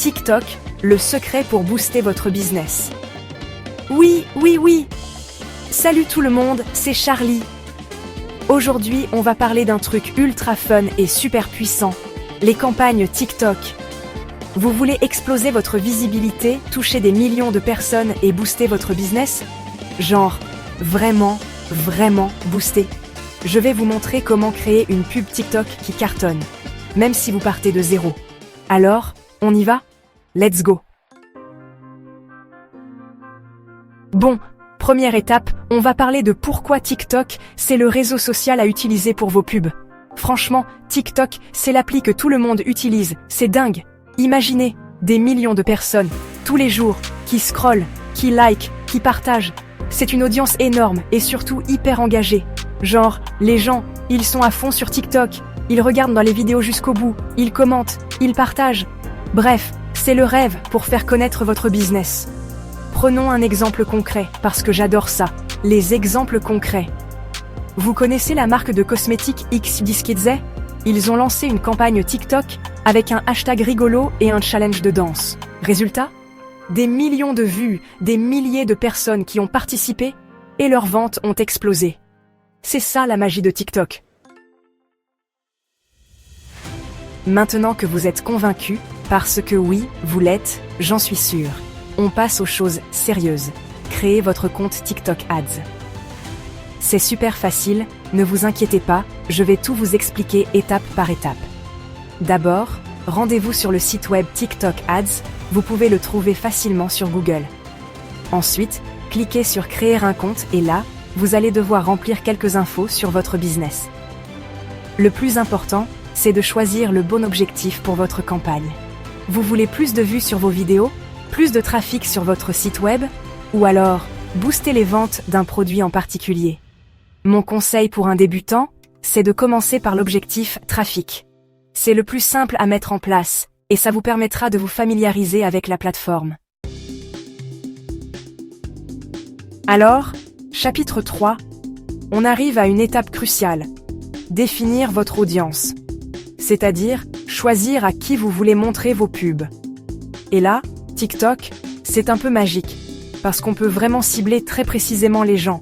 TikTok, le secret pour booster votre business. Oui. Salut tout le monde, c'est Charlie. Aujourd'hui, on va parler d'un truc ultra fun et super puissant, les campagnes TikTok. Vous voulez exploser votre visibilité, toucher des millions de personnes et booster votre business? Genre, vraiment booster. Je vais vous montrer comment créer une pub TikTok qui cartonne, même si vous partez de zéro. Alors, on y va? Let's go! Bon, première étape, on va parler de pourquoi TikTok, c'est le réseau social à utiliser pour vos pubs. Franchement, TikTok, c'est l'appli que tout le monde utilise, c'est dingue. Imaginez, des millions de personnes, tous les jours, qui scrollent, qui like, qui partagent. C'est une audience énorme et surtout hyper engagée. Genre, les gens, ils sont à fond sur TikTok, ils regardent dans les vidéos jusqu'au bout, ils commentent, ils partagent. Bref, c'est le rêve pour faire connaître votre business. Prenons un exemple concret, parce que j'adore ça, les exemples concrets. Vous connaissez la marque de cosmétiques XYZ? Ils ont lancé une campagne TikTok avec un hashtag rigolo et un challenge de danse. Résultat? Des millions de vues, des milliers de personnes qui ont participé et leurs ventes ont explosé. C'est ça la magie de TikTok. Maintenant que vous êtes convaincus, parce que oui, vous l'êtes, j'en suis sûre. On passe aux choses sérieuses. Créez votre compte TikTok Ads. C'est super facile, ne vous inquiétez pas, je vais tout vous expliquer étape par étape. D'abord, rendez-vous sur le site web TikTok Ads, vous pouvez le trouver facilement sur Google. Ensuite, cliquez sur Créer un compte et là, vous allez devoir remplir quelques infos sur votre business. Le plus important, c'est de choisir le bon objectif pour votre campagne. Vous voulez plus de vues sur vos vidéos, plus de trafic sur votre site web, ou alors booster les ventes d'un produit en particulier. Mon conseil pour un débutant, c'est de commencer par l'objectif trafic. C'est le plus simple à mettre en place, et ça vous permettra de vous familiariser avec la plateforme. Alors, chapitre 3, on arrive à une étape cruciale. Définir votre audience. C'est-à-dire, choisir à qui vous voulez montrer vos pubs. Et là, TikTok, c'est un peu magique, parce qu'on peut vraiment cibler très précisément les gens.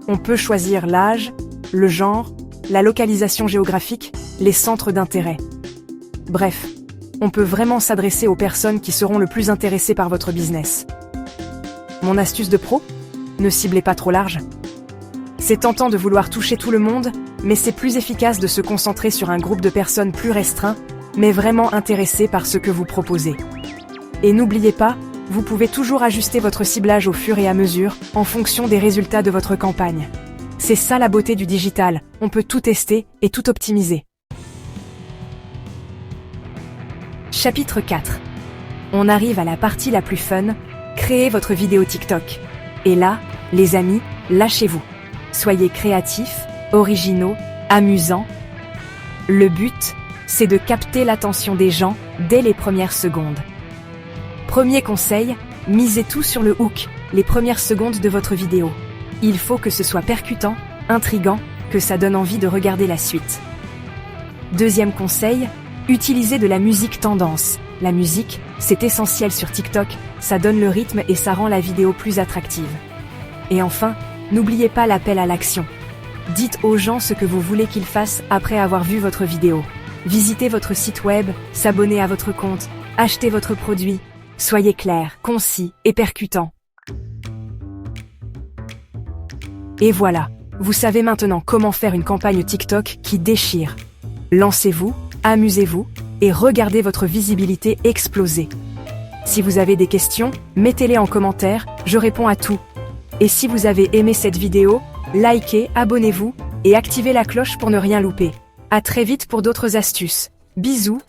On peut choisir l'âge, le genre, la localisation géographique, les centres d'intérêt. Bref, on peut vraiment s'adresser aux personnes qui seront le plus intéressées par votre business. Mon astuce de pro? Ne ciblez pas trop large. C'est tentant de vouloir toucher tout le monde, mais c'est plus efficace de se concentrer sur un groupe de personnes plus restreint, mais vraiment intéressées par ce que vous proposez. Et n'oubliez pas, vous pouvez toujours ajuster votre ciblage au fur et à mesure, en fonction des résultats de votre campagne. C'est ça la beauté du digital, on peut tout tester et tout optimiser. Chapitre 4. On arrive à la partie la plus fun, créez votre vidéo TikTok. Et là, les amis, lâchez-vous. Soyez créatifs, originaux, amusants. Le but, c'est de capter l'attention des gens dès les premières secondes. Premier conseil, misez tout sur le hook, les premières secondes de votre vidéo. Il faut que ce soit percutant, intriguant, que ça donne envie de regarder la suite. Deuxième conseil, utilisez de la musique tendance. La musique, c'est essentiel sur TikTok, ça donne le rythme et ça rend la vidéo plus attractive. Et enfin, n'oubliez pas l'appel à l'action. Dites aux gens ce que vous voulez qu'ils fassent après avoir vu votre vidéo. Visitez votre site web, s'abonner à votre compte, achetez votre produit. Soyez clair, concis et percutant. Et voilà, vous savez maintenant comment faire une campagne TikTok qui déchire. Lancez-vous, amusez-vous et regardez votre visibilité exploser. Si vous avez des questions, mettez-les en commentaire, je réponds à tout. Et si vous avez aimé cette vidéo, likez, abonnez-vous et activez la cloche pour ne rien louper. À très vite pour d'autres astuces. Bisous.